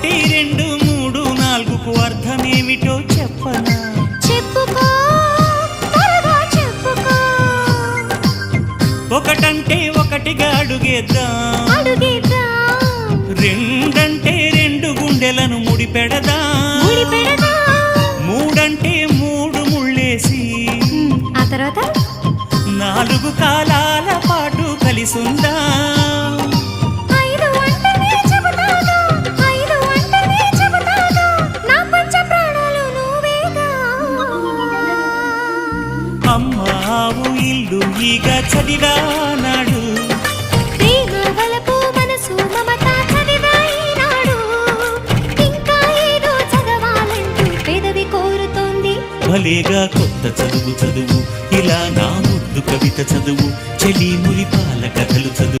ఒకటి రెండు మూడు నాలుగుకు అర్థమేమిటో చెప్పనా? చెప్పుకో, త్వరగా చెప్పుకో. ఒకటంటే ఒకటిగా అడుగేద్దాం, రెండంటే రెండు గుండెలను ముడిపెడదాం, మూడంటే మూడు ముళ్ళేసి ఆ తర్వాత నాలుగు కాలాల పాటు కలిసుందా. అమ్మావు ఇల్లు ఈగ చదివానాడు, భలేగా కొత్త చదువు చదువు, ఇలా నా ముద్దు కవిత చదువు, చెలి మురిపాల కథలు చదువు.